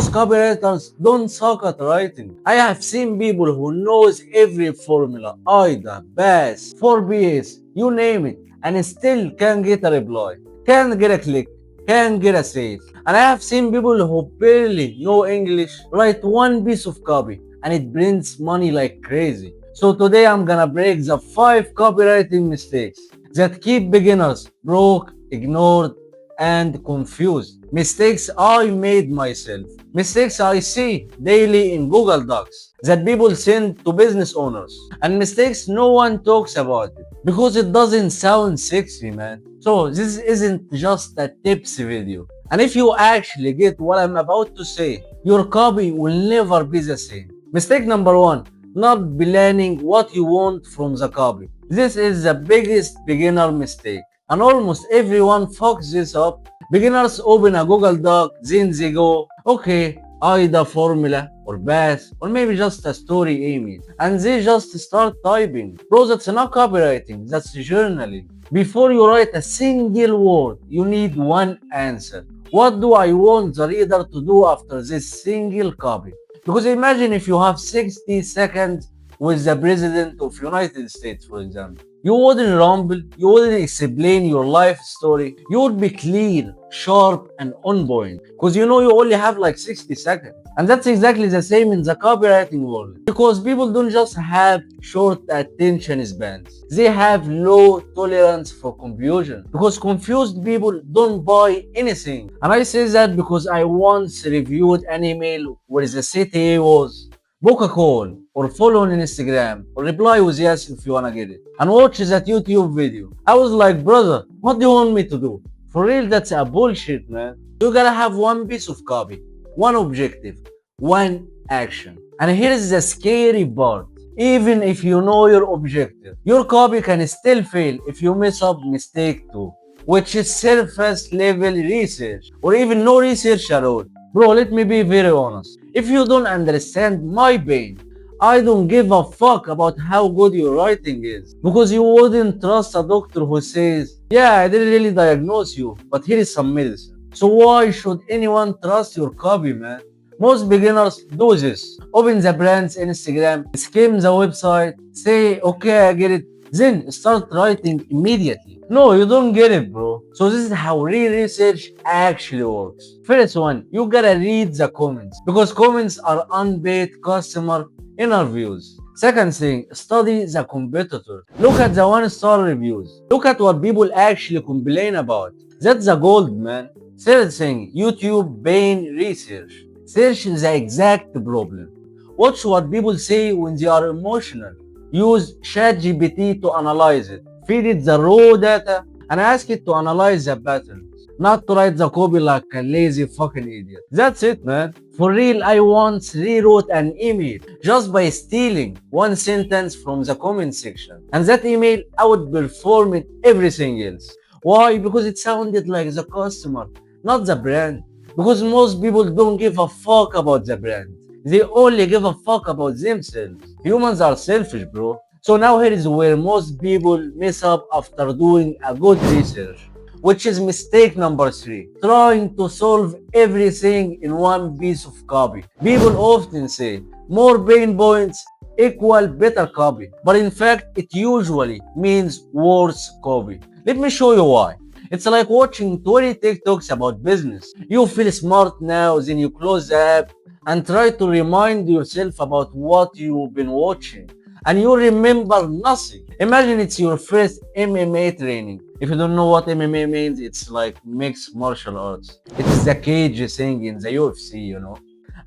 Most copywriters don't suck at writing. I have seen people who knows every formula, AIDA, BAS, 4BS, you name it, and still can't get a reply, can't get a click, can't get a sale. And I have seen people who barely know English write one piece of copy and it brings money like crazy. So today I'm gonna break the 5 copywriting mistakes that keep beginners broke, ignored, and confused. Mistakes I made myself. Mistakes I see daily in Google Docs that people send to business owners. And mistakes no one talks about it because it doesn't sound sexy, man. So this isn't just a tips video. And if you actually get what I'm about to say, your copy will never be the same. Mistake number 1. Not planning what you want from the copy. This is the biggest beginner mistake. And almost everyone fucks this up. Beginners open a Google Doc, then they go, okay, AIDA formula, or BAS, or maybe just a story email. And they just start typing. Bro, that's not copywriting, that's journaling. Before you write a single word, you need one answer. What do I want the reader to do after this single copy? Because imagine if you have 60 seconds with the President of United States, for example. You wouldn't rumble, you wouldn't explain your life story. You would be clear, sharp, and on point. Because you know you only have like 60 seconds. And that's exactly the same in the copywriting world. Because people don't just have short attention spans. They have low tolerance for confusion. Because confused people don't buy anything. And I say that because I once reviewed an email where the CTA was book a call, or follow on Instagram, or reply with yes if you wanna get it, and watch that YouTube video. I was like, brother, what do you want me to do? For real, that's a bullshit, man. You gotta have one piece of copy, one objective, one action. And here's the scary part. Even if you know your objective, your copy can still fail if you mess up mistake 2, which is surface level research, or even no research at all. Bro, let me be very honest. If you don't understand my pain, I don't give a fuck about how good your writing is. Because you wouldn't trust a doctor who says, yeah, I didn't really diagnose you, but here is some medicine. So why should anyone trust your copy, man? Most beginners do this. Open the brand's Instagram, skim the website, say, okay, I get it, then start writing immediately. No, you don't get it, bro. So this is how real research actually works. First one, you gotta read the comments because comments are unpaid customer interviews. Second thing, study the competitor. Look at the 1-star reviews. Look at what people actually complain about. That's the gold, man. Third thing, YouTube pain research. Search the exact problem. Watch what people say when they are emotional. Use ChatGPT to analyze it. Feed it the raw data and ask it to analyze the patterns. Not to write the copy like a lazy fucking idiot. That's it, man. For real, I once rewrote an email just by stealing one sentence from the comment section. And that email outperformed everything else. Why? Because it sounded like the customer, not the brand. Because most people don't give a fuck about the brand. They only give a fuck about themselves. Humans are selfish, bro. So now here is where most people mess up after doing a good research, which is mistake number 3. Trying to solve everything in one piece of copy. People often say more pain points equal better copy, but in fact it usually means worse copy. Let me show you why. It's like watching 20 TikToks about business. You feel smart now, then you close the app and try to remind yourself about what you've been watching. And you remember nothing. Imagine it's your first MMA training. If you don't know what MMA means, it's like mixed martial arts. It's the cage thing in the UFC, you know.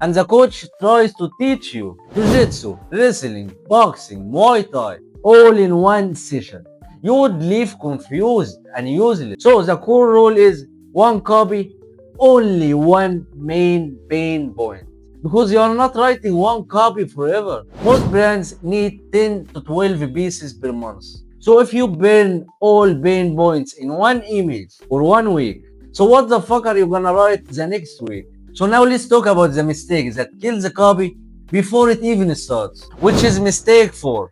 And the coach tries to teach you jiu-jitsu, wrestling, boxing, Muay Thai, all in one session. You would leave confused and useless. So the core rule is one copy, only one main pain point. Because you are not writing one copy forever. Most brands need 10 to 12 pieces per month. So if you burn all pain points in one image or 1 week, so what the fuck are you gonna write the next week? So now let's talk about the mistakes that kill the copy before it even starts, which is mistake 4.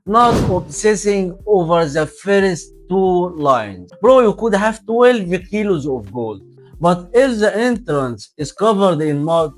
Not obsessing over the first 2 lines. Bro, you could have 12 kilos of gold, but if the entrance is covered in mud,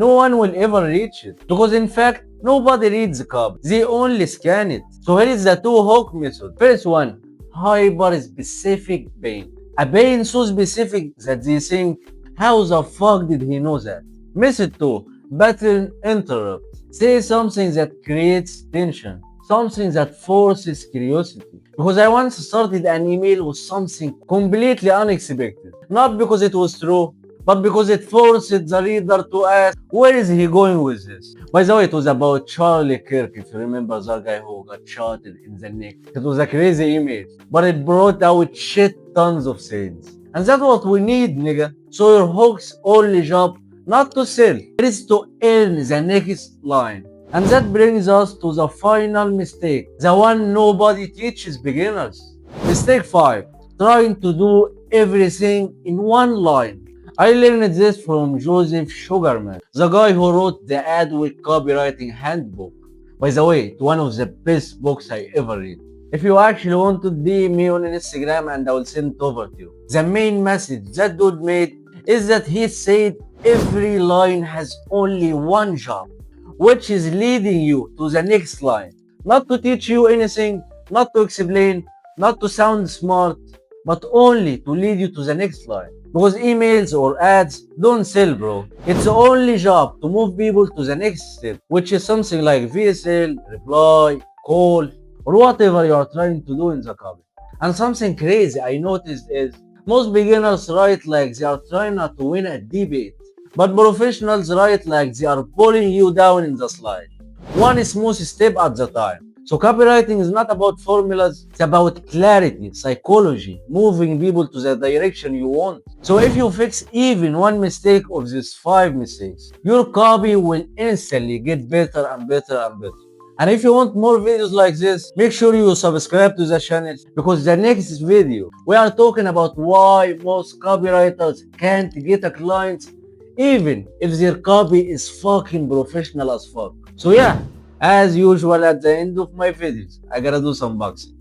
no one will ever reach it. Because in fact, nobody reads the copy. They only scan it. So here is the two hook method. First one, hyper specific pain. A pain so specific that they think, how the fuck did he know that? Method 2, pattern interrupt. Say something that creates tension, something that forces curiosity. Because I once started an email with something completely unexpected. Not because it was true, but because it forced the reader to ask, where is he going with this? By the way, it was about Charlie Kirk, if you remember that guy who got shot in the neck. It was a crazy email, but it brought out shit tons of sales. And that's what we need, nigga. So your hook's only job, not to sell, it is to earn the next line. And that brings us to the final mistake, the one nobody teaches beginners. Mistake 5, trying to do everything in one line. I learned this from Joseph Sugarman, the guy who wrote the Adweek Copywriting Handbook. By the way, it's one of the best books I ever read. If you actually want to DM me on Instagram and I will send it over to you. The main message that dude made is that he said every line has only one job, which is leading you to the next line. Not to teach you anything, not to explain, not to sound smart, but only to lead you to the next line. Because emails or ads don't sell, bro. It's the only job to move people to the next step, which is something like VSL, reply, call, or whatever you are trying to do in the copy. And something crazy I noticed is most beginners write like they are trying not to win a debate, but professionals write like they are pulling you down in the slide, one smooth step at a time. So copywriting is not about formulas, it's about clarity, psychology, moving people to the direction you want. So if you fix even one mistake of these 5 mistakes, your copy will instantly get better and better and better. And if you want more videos like this, make sure you subscribe to the channel, because the next video we are talking about why most copywriters can't get a client even if their copy is fucking professional as fuck. So yeah, as usual at the end of my videos, I gotta do some boxing.